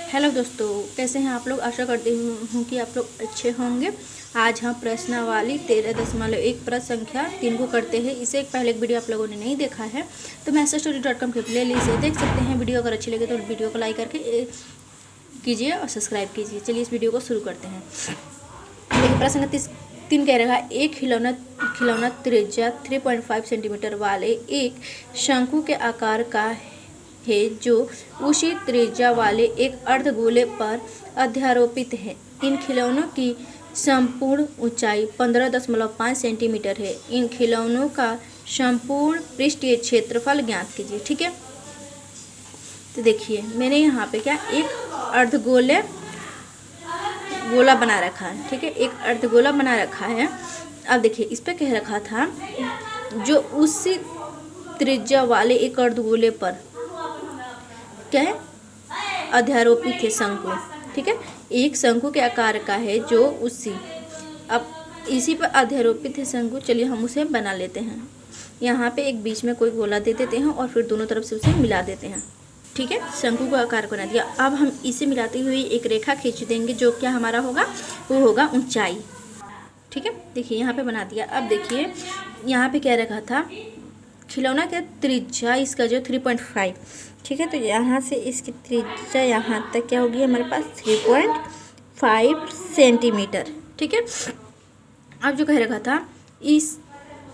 Hello दोस्तों, कैसे हैं आप लोग। आशा करती हूँ कि आप लोग अच्छे होंगे। आज हम प्रश्नावली 13.1 प्रश्न संख्या 3 को करते हैं। इसे पहले एक वीडियो आप लोगों ने नहीं देखा है तो MasterStory.com के प्ले लिस्ट से देख सकते हैं। वीडियो अगर अच्छी लगे तो वीडियो को लाइक करके कीजिए और सब्सक्राइब कीजिए। चलिए इस वीडियो को शुरू करते हैं। देखिए प्रश्न 3 कह रहा है, एक खिलौना त्रिज्या 3.5 सेंटीमीटर वाले एक शंकु के आकार का है जो उसी त्रिज्या वाले एक अर्धगोले पर अध्यारोपित है। इन खिलौनों की संपूर्ण ऊंचाई 15.5 सेंटीमीटर है। इन खिलौनों का संपूर्ण पृष्ठीय क्षेत्रफल ज्ञात कीजिए। ठीक है, तो देखिए मैंने यहाँ पे क्या एक गोला बना रखा है। ठीक है, एक अर्धगोला बना रखा है। अब देखिए इस पे कह रखा था जो उसी त्रिज्या वाले एक अर्धगोले पर क्या है, अध्यारोपित है शंकु। ठीक है, एक शंकु के आकार का है जो उसी, अब इसी पर अध्यारोपित है शंकु। चलिए हम उसे बना लेते हैं। यहाँ पे एक बीच में कोई गोला दे देते हैं और फिर दोनों तरफ से उसे मिला देते हैं। ठीक है, शंकु का आकार बना दिया। अब हम इसे मिलाते हुए एक रेखा खींच देंगे जो क्या हमारा होगा, वो होगा ऊंचाई। ठीक है, देखिए यहाँ पे बना दिया। अब देखिए यहाँ पे क्या रखा था, खिलौना का त्रिज्या इसका जो 3.5। ठीक है, तो यहाँ से इसकी त्रिज्या यहाँ तक क्या होगी हमारे पास 3.5 सेंटीमीटर। ठीक है, अब जो कह रखा था इस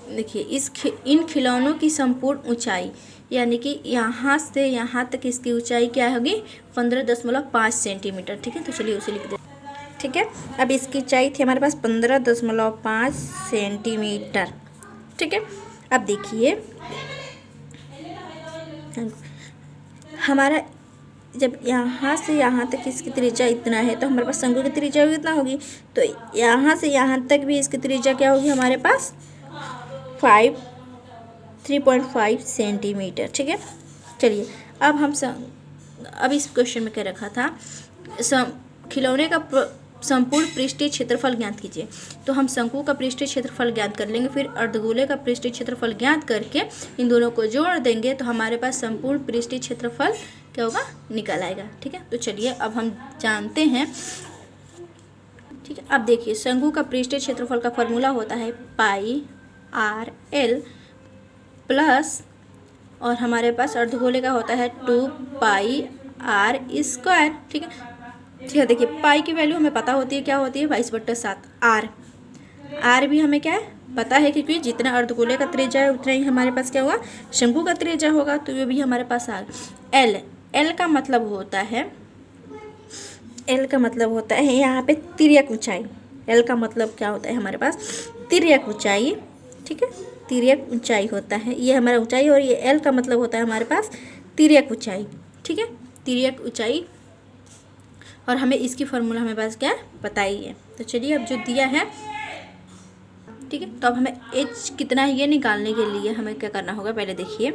देखिए इन खिलौनों की संपूर्ण ऊंचाई यानी कि यहाँ से यहाँ तक इसकी ऊंचाई क्या होगी 15.5 सेंटीमीटर। ठीक है, तो चलिए उसे लिख दे। ठीक है, अब इसकी ऊंचाई थी हमारे पास 15.5 सेंटीमीटर। ठीक है, अब देखिए हमारा जब यहाँ से यहाँ तक इसकी त्रिज्या इतना है तो हमारे पास शंकु की त्रिज्या कितना होगी, तो यहाँ से यहाँ तक भी इसकी त्रिज्या क्या होगी हमारे पास 3.5 सेंटीमीटर। ठीक है, चलिए अब इस क्वेश्चन में क्या रखा था, खिलौने का संपूर्ण पृष्ठीय क्षेत्रफल ज्ञात कीजिए। तो हम शंकु का पृष्ठीय क्षेत्रफल ज्ञात कर लेंगे, फिर अर्धगोले का पृष्ठीय क्षेत्रफल ज्ञात करके इन दोनों को जोड़ देंगे तो हमारे पास संपूर्ण पृष्ठीय क्षेत्रफल क्या होगा, निकल आएगा। ठीक है, तो चलिए अब हम जानते हैं। ठीक है, अब देखिए शंकु का पृष्ठीय क्षेत्रफल का फॉर्मूला होता है πr_l प्लस, और हमारे पास अर्धगोले का होता है 2πr²। ठीक है, ठीक है, देखिए पाई की वैल्यू हमें पता होती है, क्या होती है 22/7। आर भी हमें क्या है पता है, क्योंकि जितना अर्धगोले का त्रिज्या है उतना ही हमारे पास क्या होगा शंकु का त्रिज्या होगा, तो ये भी हमारे पास आर। एल का मतलब होता है यहाँ पे तिर्यक ऊंचाई। एल का मतलब क्या होता है हमारे पास तिर्यक ऊंचाई। ठीक है, तिर्यक ऊंचाई होता है ये हमारा ऊंचाई, और ये एल का मतलब होता है हमारे पास तिर्यक ऊंचाई। ठीक है, तिर्यक ऊंचाई, और हमें इसकी फॉर्मूला हमें पास क्या पता ही है। तो चलिए अब जो दिया है, ठीक है, तो अब हमें एच कितना है ये निकालने के लिए हमें क्या करना होगा, पहले देखिए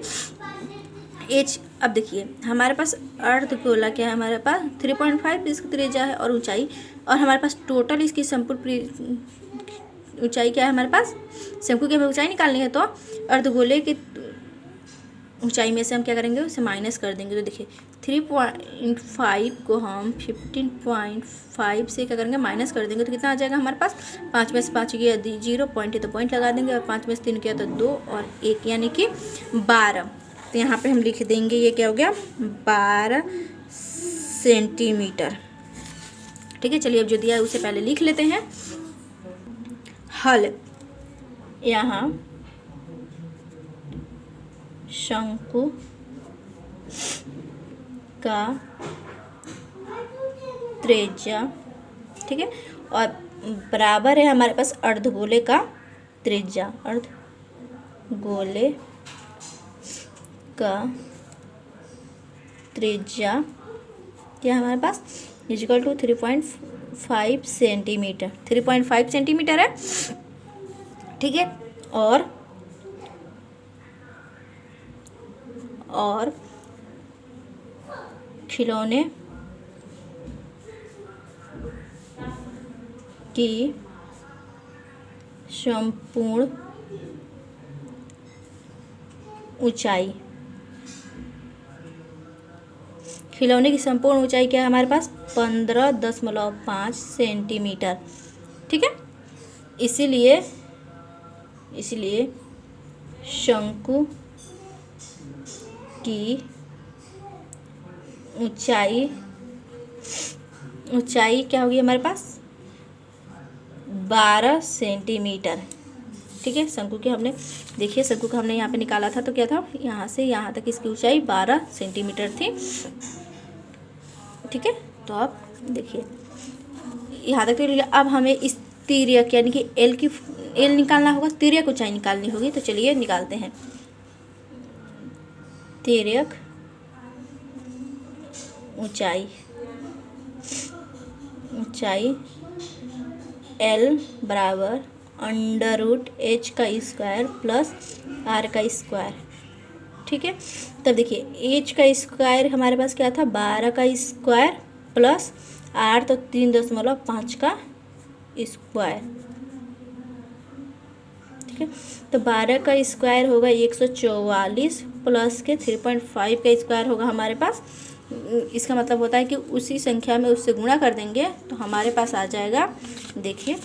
एच। अब देखिए हमारे पास अर्धगोला क्या है, हमारे पास 3.5 इसकी त्रिज्या है और ऊंचाई, और हमारे पास टोटल इसकी संपूर्ण ऊंचाई क्या है हमारे पास, शंकु की हमें ऊंचाई निकालनी है तो अर्धगोले की ऊंचाई में से हम क्या करेंगे, उसे माइनस कर देंगे। तो देखिए 3.5 को हम 15.5 से क्या करेंगे, माइनस कर देंगे, तो कितना आ जाएगा हमारे पास, 5 में से 5 गया 0 पॉइंट है तो पॉइंट लगा देंगे, और 5 में से 3 किया तो 2 और 1 यानी कि 12। तो यहाँ पे हम लिख देंगे ये क्या हो गया 12 सेंटीमीटर। ठीक है, चलिए अब जो दिया है उसे पहले लिख लेते हैं। हल, यहाँ शंकु का त्रिज्या, ठीक है, और बराबर है हमारे पास अर्धगोले का त्रिज्या। अर्धगोले का त्रिज्या क्या हमारे पास इक्वल टू 3.5 सेंटीमीटर। 3.5 सेंटीमीटर है। ठीक है, और खिलौने की संपूर्ण ऊंचाई खिलौने की संपूर्ण ऊंचाई क्या है हमारे पास 15.5 सेंटीमीटर। ठीक है, इसीलिए शंकु की ऊंचाई क्या होगी हमारे पास 12 सेंटीमीटर। ठीक है, शंकु की हमने देखिए शंकु का हमने यहाँ पे निकाला था तो क्या था, यहाँ से यहाँ तक इसकी ऊंचाई 12 सेंटीमीटर थी। ठीक है, तो अब देखिए यहाँ तक तो अब हमें इस तिर्यक यानी कि एल निकालना होगा, तिर्यक ऊंचाई निकालनी होगी। तो चलिए निकालते हैं। तिर्यक ऊंचाई L बराबर √h का स्क्वायर प्लस r का स्क्वायर। ठीक है, तब देखिए h का स्क्वायर हमारे पास क्या था 12 का स्क्वायर प्लस r तो 3.5 का स्क्वायर। ठीक है, तो 12 का स्क्वायर होगा 144 प्लस के 3.5 का स्क्वायर होगा हमारे पास। इसका मतलब होता है कि उसी संख्या में उससे गुणा कर देंगे तो हमारे पास आ जाएगा। देखिए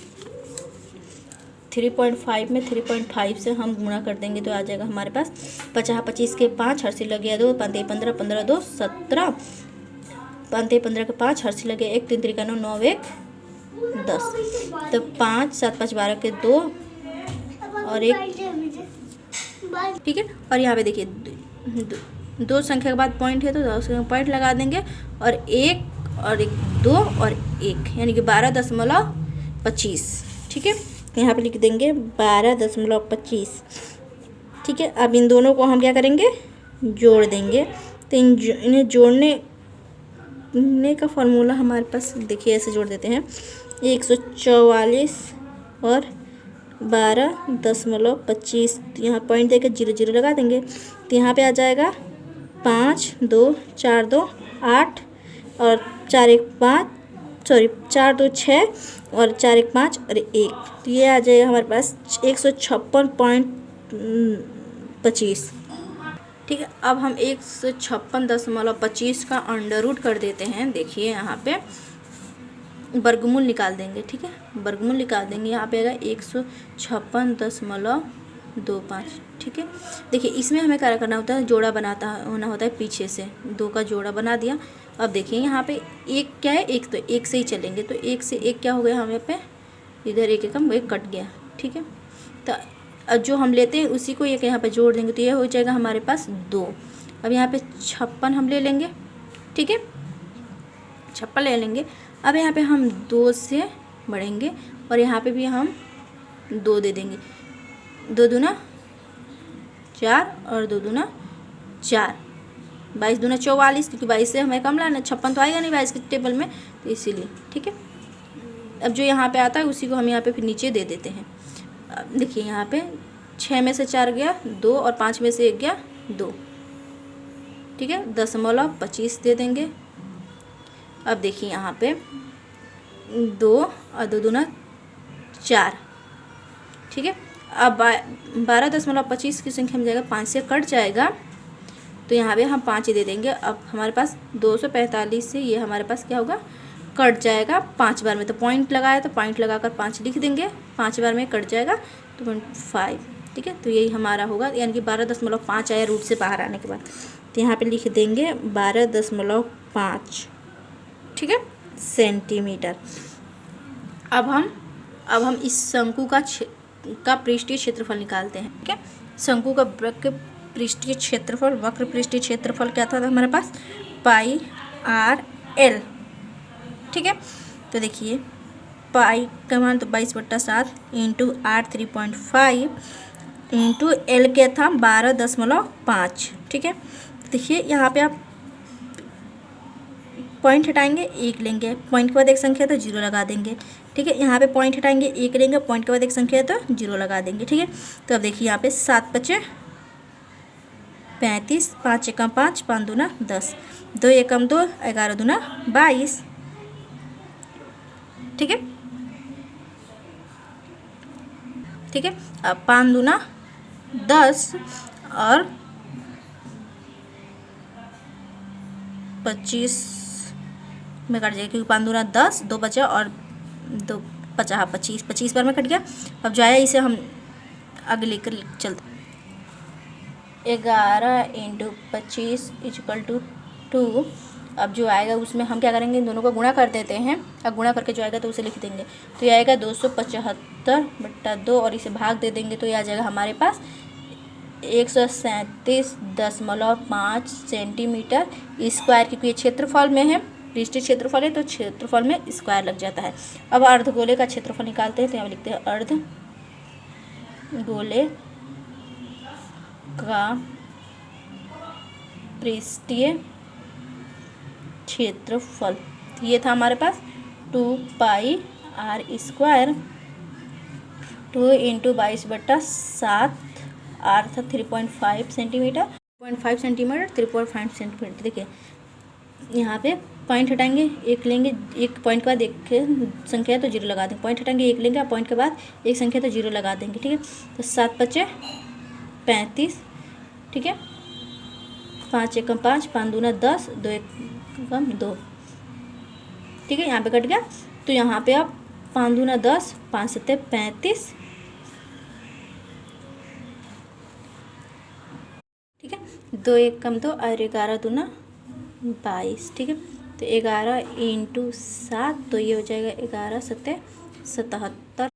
3.5 में 3.5 से हम गुणा कर देंगे तो आ जाएगा हमारे पास 50 25 के 5 हर्षी लगे 2 5 15 15 2 17 5 15 के 5 हर्षी लगे 1 3 3 9 9 1 10। तो 5 7 5 12 के 2 और 1। ठीक है, और यहाँ पे देखिए दो संख्या के बाद पॉइंट है तो उसके पॉइंट लगा देंगे और एक 2 और 1 यानी कि 12.25। ठीक है, यहाँ पे लिख देंगे 12.25। ठीक है, अब इन दोनों को हम क्या करेंगे जोड़ देंगे। तो इन्हें जोड़ने का फॉर्मूला हमारे पास देखिए ऐसे जोड़ देते हैं 144 और 12.25। यहाँ पॉइंट देकर 0 0 लगा देंगे तो यहाँ पे आ जाएगा 5 2 4 2 8 और 4 1 5 सॉरी 4 2 6 और 4 1 5 और 1। तो ये आ जाएगा हमारे पास 156.25। ठीक है, अब हम 156.25 का अंडर रूट कर देते हैं। देखिए यहाँ पे वर्गमूल निकाल देंगे। ठीक है, वर्गमूल निकाल देंगे। यहाँ पे आएगा 156.25। ठीक है, देखिए इसमें हमें क्या करना होता है जोड़ा होना होता है पीछे से 2 का जोड़ा बना दिया। अब देखिए यहाँ पे एक क्या है एक, तो एक से ही चलेंगे तो एक से एक क्या हो गया हमें पे इधर एक एकम एक कट गया। ठीक है, तो जो हम लेते हैं उसी को एक यहाँ पे जोड़ देंगे तो ये हो जाएगा हमारे पास 2। अब यहाँ पे 56 हम ले लेंगे। ठीक है, 56 ले लेंगे। अब यहाँ पे हम 2 से बढ़ेंगे और यहाँ पे भी हम 2 दे देंगे। 2 दूना 4 और 2 दूना 4 22 दूना 44 क्योंकि 22 से हमें कम लाना 56 तो आएगा नहीं 22 के टेबल में तो इसीलिए। ठीक है, अब जो यहाँ पे आता है उसी को हम यहाँ पे फिर नीचे दे देते हैं। अब देखिए यहाँ पे 6 में से 4 गया 2 और 5 में से 1 गया 2। ठीक है, 10.25 दे देंगे। अब देखिए यहाँ पे 2 और 2 दूना 4। ठीक है, अब 12.25 की संख्या में जाएगा 5 से कट जाएगा तो यहाँ पे हम 5 ही दे देंगे। अब हमारे पास 245 से ये हमारे पास क्या होगा कट जाएगा 5 बार में। तो पॉइंट लगाया तो पॉइंट लगाकर 5 लिख देंगे, 5 बार में कट जाएगा तो 0.5। ठीक है, तो यही हमारा होगा यानी कि 12.5 आया रूट से बाहर आने के बाद तो यहाँ पे लिख देंगे 12.5। ठीक है, सेंटीमीटर। अब हम इस शंकु का पृष्ठीय क्षेत्रफल निकालते हैं। ठीक है, शंकु का पृष्ठीय क्षेत्रफल वक्र पृष्ठीय क्षेत्रफल क्या था हमारे पास पाई r l। ठीक है, तो देखिए पाई का मान तो 22/7 इंटू r 3.5 इंटू l क्या था 12.5। ठीक है, देखिए यहाँ पे आप पॉइंट हटाएंगे 1 लेंगे, पॉइंट के बाद एक संख्या तो 0 लगा देंगे। ठीक है, यहाँ पे पॉइंट हटाएंगे 1 लेंगे, पॉइंट के बाद एक संख्या तो 0 लगा देंगे। ठीक है, तो अब देखिए यहाँ पे 7 5 35 5 एकम 5 5 दूना 10 2 एकम 2 11 दूना 22। ठीक है, ठीक है, अब 5 दूना 10 और 25 में कट जाएगा, क्योंकि 5 दूना 10, 2 बचा और 2 50, 25 बार में कट गया। अब जो है इसे हम आगे लेकर चलते। 11 × 25 = 2। अब जो आएगा उसमें हम क्या करेंगे, इन दोनों को गुणा कर देते हैं। अब गुणा करके जो आएगा तो उसे लिख देंगे, तो ये आएगा 275/2 और इसे भाग दे देंगे तो ये आ जाएगा हमारे पास 137.5 सेंटीमीटर स्क्वायर, क्योंकि ये क्षेत्रफल में है, पृष्ठीय क्षेत्रफल है तो क्षेत्रफल में स्क्वायर लग जाता है। अब अर्धगोले का क्षेत्रफल निकालते हैं, तो यहाँ लिखते हैं अर्धगोले का पृष्ठीय क्षेत्रफल, ये था हमारे पास 2πr², 2 × 22/7, r था 3.5 सेंटीमीटर, 3.5 सेंटीमीटर। देखिए यहाँ पे पॉइंट हटाएंगे, एक लेंगे, एक पॉइंट के बाद एक संख्या तो जीरो लगा देंगे, पॉइंट हटाएंगे एक लेंगे, पॉइंट के बाद एक संख्या तो जीरो लगा देंगे, ठीक है। तो 7 × 5 = 35, ठीक है। 5 × 1 = 5, 5 दूना 10, 2 × 1 = 2, ठीक है। यहाँ पे कट गया, तो यहाँ पे आप 5 दूना 10, 5 × 7 = 35, ठीक है। 2 × 1 = 2 और 11 दूना 22, ठीक है। तो 11 × 7, तो ये हो जाएगा 11 × 7 = 77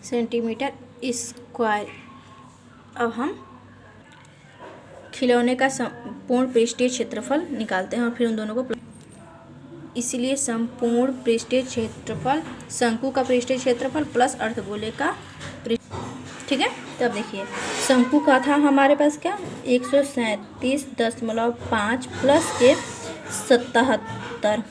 सेंटीमीटर स्क्वायर। अब हम खिलौने का संपूर्ण पृष्ठीय क्षेत्रफल निकालते हैं और फिर उन दोनों को, इसलिए संपूर्ण पृष्ठीय क्षेत्रफल शंकु का पृष्ठीय क्षेत्रफल प्लस अर्धगोले का, ठीक है। तब देखिए शंकु का था हमारे पास क्या 137.5 प्लस के 77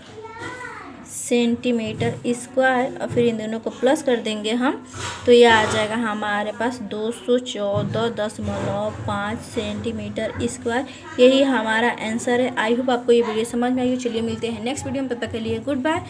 सेंटीमीटर स्क्वायर, और फिर इन दोनों को प्लस कर देंगे हम, तो ये आ जाएगा हमारे पास 214.5 सेंटीमीटर स्क्वायर। यही हमारा आंसर है। आई होप आपको ये वीडियो समझ में आई हो। चलिए मिलते हैं नेक्स्ट वीडियो में, तब तक के लिए गुड बाय।